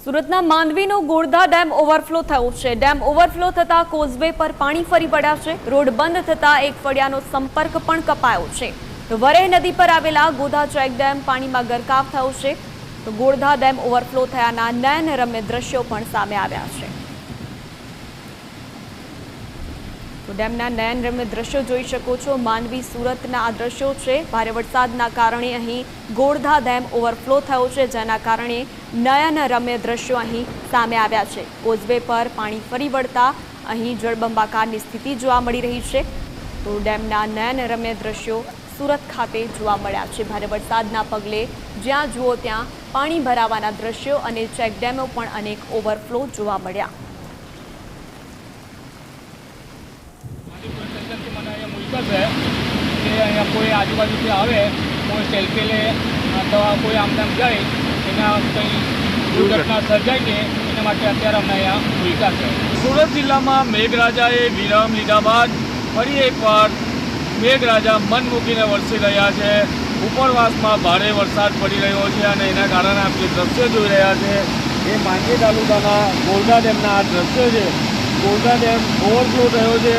સુરતના માંડવીનો ગોળધા dam overflow થયો છે। ડેમ ઓવરફ્લો થતા કોઝવે પર પાણી ફરી વળ્યા છે। રોડ બંધ થતા એક ફળિયાનો સંપર્ક પણ કપાયો છે। તો વરેહ નદી પર આવેલા ગોધા ચેક ડેમ પાણીમાં ગરકાવ થયો છે। તો ગોળધા ડેમ ઓવરફ્લો થયાના નયનરમ્ય દ્રશ્યો પણ સામે આવ્યા છે। તો ડેમના નયનરમ્ય દ્રશ્યો જોઈ શકો છો। માંડવી સુરતના આ દ્રશ્યો છે। ભારે વરસાદના કારણે અહીં ગોળધા ડેમ ઓવરફ્લો થયો છે, જેના કારણે નયનરમ્ય દ્રશ્યો અહીં સામે આવ્યા છે। કોઝવે પર પાણી ફરી વળતા અહીં જળબંબાકારની સ્થિતિ જોવા મળી રહી છે। તો ડેમના નયનરમ્ય દ્રશ્યો સુરત ખાતે જોવા મળ્યા છે। ભારે વરસાદના પગલે જ્યાં જુઓ ત્યાં પાણી ભરાવાના દ્રશ્યો અને ચેક ડેમો પણ અનેક ઓવરફ્લો જોવા મળ્યા। कोई आजूबाजू से आवे कोई सेल्फी ले तो कोई आम तेम जाए एना कहीं दुर्घटना सर्जाय के एना माटे अत्यारे अमे अहींया मुक्या छे। सूरत जिल्लामां मेघराजाए विराम लीधा बाद फरी एकवार मेघराजा मन मूकीने वरसी रह्या छे। उपरवासमां भारे वरसाद पड़ी रह्यो छे अने एना कारणे आप जे दृश्य जोई रह्या छे ए માંડવી तालुकाना ગોળધા ડેમના આ દૃશ્ય છે। ગોળધા ડેમ ઓવરફ્લો થયો છે।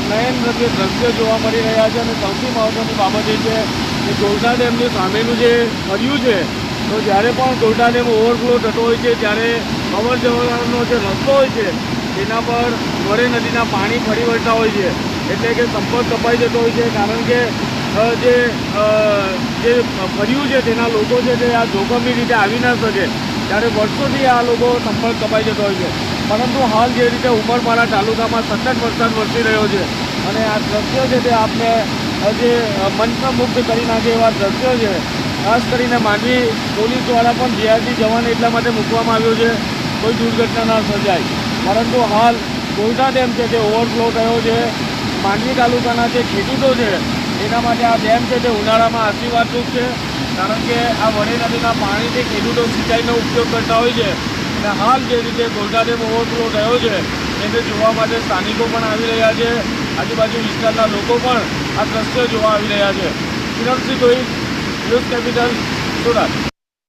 નયનરમ્ય દ્રશ્ય જોવા મળી રહ્યા છે અને સૌથી મહત્વની બાબત એ છે કે ગોળધા ડેમની સામેનું જે ફર્યું છે તો જ્યારે પણ ગોળધા ડેમ ઓવરફ્લો થતો હોય છે ત્યારે અવર જવરનો જે રસ્તો હોય છે તેના પર વરેહ નદીના પાણી ફરી વળતા હોય છે, એટલે કે સંપર્ક કપાઈ જતો હોય છે। કારણ કે જે ફર્યું છે તેના લોકો છે તે આ જોખમની રીતે આવી ન શકે, ત્યારે વર્ષોથી આ લોકો સંપર્ક કપાઈ જતો હોય છે। પરંતુ હાલ જે રીતે ઉમરપાડા તાલુકામાં સતત વરસાદ વરસી રહ્યો છે અને આ દ્રશ્યો છે તે આપને જે મંત્રમુગ્ધ કરી નાખે એવા દ્રશ્યો છે। ખાસ કરીને માંડવી પોલીસવાળા પણ જીઆરડી જવાન એટલા માટે મૂકવામાં આવ્યો છે કોઈ દુર્ઘટના ન સર્જાય, પરંતુ હાલ ગોળધા ડેમ છે તે ઓવરફ્લો થયો છે। માંડવી તાલુકાના જે ખેડૂતો છે એના માટે આ ડેમ છે તે ઉનાળામાં આશીર્વાદરૂપ છે, કારણ કે આ વરેહ નદીના પાણીથી ખેડૂતો સિંચાઈનો ઉપયોગ કરતા હોય છે। અને હાલ જે રીતે ગોળધા ડેમ ઓવરફ્લો થયો છે એને જોવા માટે સ્થાનિકો પણ આવી રહ્યા છે, આજુબાજુ વિસ્તારના લોકો પણ આ દ્રશ્યો જોવા આવી રહ્યા છે। Kiransinh Gohil, news capital, Surat.